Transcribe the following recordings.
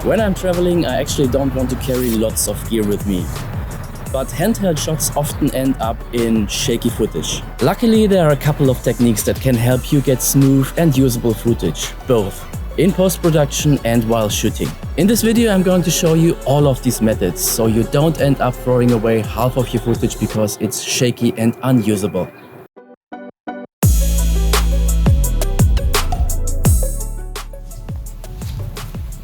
When I'm traveling, I actually don't want to carry lots of gear with me. But handheld shots often end up in shaky footage. Luckily, there are a couple of techniques that can help you get smooth and usable footage, both in post-production and while shooting. In this video, I'm going to show you all of these methods, so you don't end up throwing away half of your footage because it's shaky and unusable.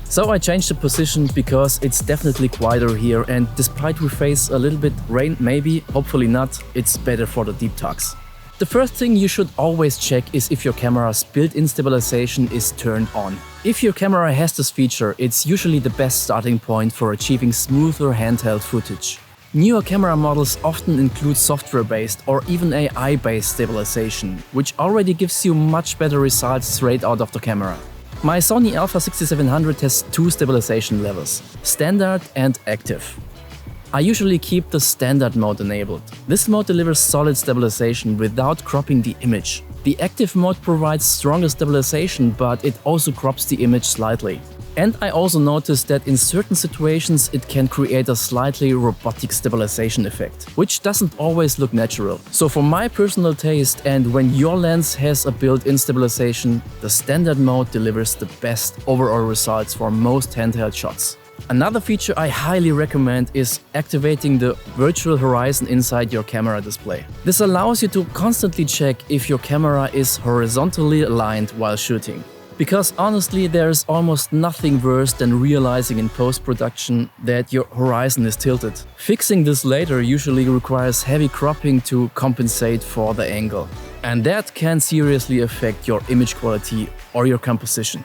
So I changed the position because it's definitely quieter here, and despite we face a little bit rain, maybe, hopefully not, it's better for the deep talks. The first thing you should always check is if your camera's built-in stabilization is turned on. If your camera has this feature, it's usually the best starting point for achieving smoother handheld footage. Newer camera models often include software-based or even AI-based stabilization, which already gives you much better results straight out of the camera. My Sony A6700 has two stabilization levels, standard and active. I usually keep the standard mode enabled. This mode delivers solid stabilization without cropping the image. The active mode provides stronger stabilization, but it also crops the image slightly. And I also noticed that in certain situations it can create a slightly robotic stabilization effect, which doesn't always look natural. So for my personal taste, and when your lens has a built-in stabilization, the standard mode delivers the best overall results for most handheld shots. Another feature I highly recommend is activating the virtual horizon inside your camera display. This allows you to constantly check if your camera is horizontally aligned while shooting. Because honestly, there's almost nothing worse than realizing in post-production that your horizon is tilted. Fixing this later usually requires heavy cropping to compensate for the angle. And that can seriously affect your image quality or your composition.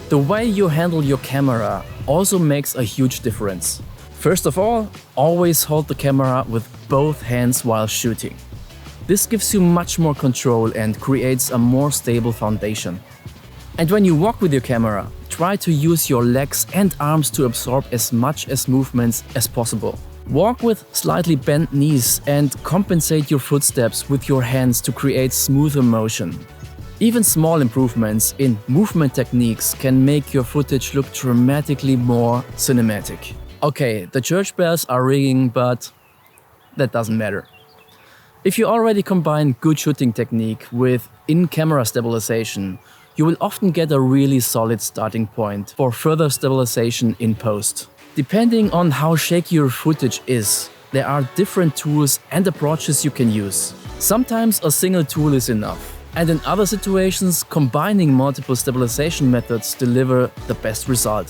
The way you handle your camera also makes a huge difference. First of all, always hold the camera with both hands while shooting. This gives you much more control and creates a more stable foundation. And when you walk with your camera, try to use your legs and arms to absorb as much as movements as possible. Walk with slightly bent knees and compensate your footsteps with your hands to create smoother motion. Even small improvements in movement techniques can make your footage look dramatically more cinematic. Okay, the church bells are ringing, but that doesn't matter. If you already combine good shooting technique with in-camera stabilization, you will often get a really solid starting point for further stabilization in post. Depending on how shaky your footage is, there are different tools and approaches you can use. Sometimes a single tool is enough, and in other situations, combining multiple stabilization methods deliver the best result.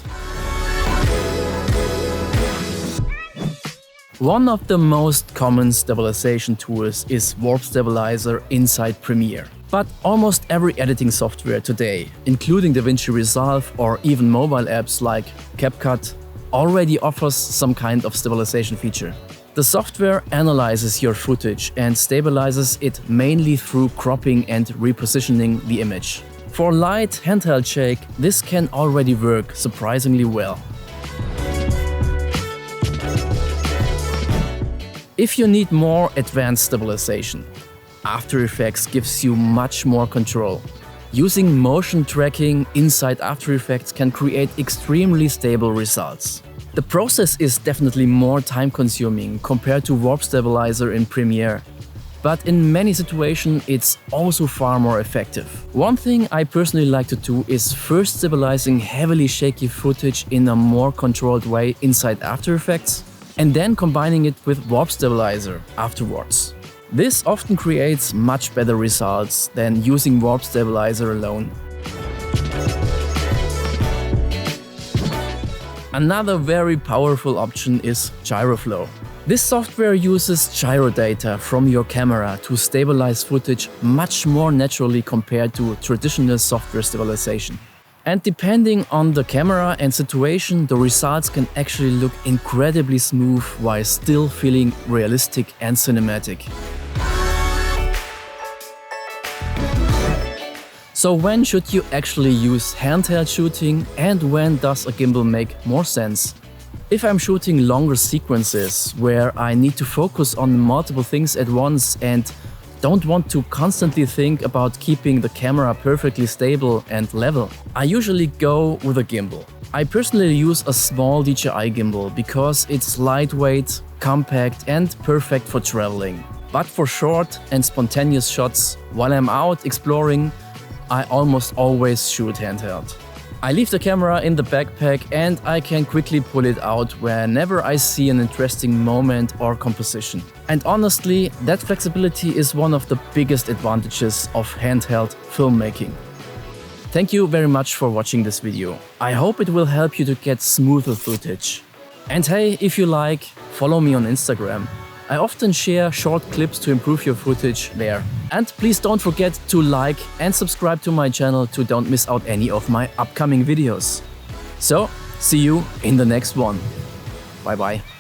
One of the most common stabilization tools is Warp Stabilizer inside Premiere. But almost every editing software today, including DaVinci Resolve or even mobile apps like CapCut, already offers some kind of stabilization feature. The software analyzes your footage and stabilizes it mainly through cropping and repositioning the image. For light handheld shake, this can already work surprisingly well. If you need more advanced stabilization, After Effects gives you much more control. Using motion tracking inside After Effects can create extremely stable results. The process is definitely more time-consuming compared to Warp Stabilizer in Premiere, but in many situations it's also far more effective. One thing I personally like to do is first stabilizing heavily shaky footage in a more controlled way inside After Effects, and then combining it with Warp Stabilizer afterwards. This often creates much better results than using Warp Stabilizer alone. Another very powerful option is Gyroflow. This software uses gyro data from your camera to stabilize footage much more naturally compared to traditional software stabilization. And depending on the camera and situation, the results can actually look incredibly smooth while still feeling realistic and cinematic. So when should you actually use handheld shooting, and when does a gimbal make more sense? If I'm shooting longer sequences where I need to focus on multiple things at once and don't want to constantly think about keeping the camera perfectly stable and level, I usually go with a gimbal. I personally use a small DJI gimbal because it's lightweight, compact and perfect for traveling. But for short and spontaneous shots, while I'm out exploring, I almost always shoot handheld. I leave the camera in the backpack and I can quickly pull it out whenever I see an interesting moment or composition. And honestly, that flexibility is one of the biggest advantages of handheld filmmaking. Thank you very much for watching this video. I hope it will help you to get smoother footage. And hey, if you like, follow me on Instagram. I often share short clips to improve your footage there. And please don't forget to like and subscribe to my channel to don't miss out any of my upcoming videos. So, see you in the next one. Bye bye.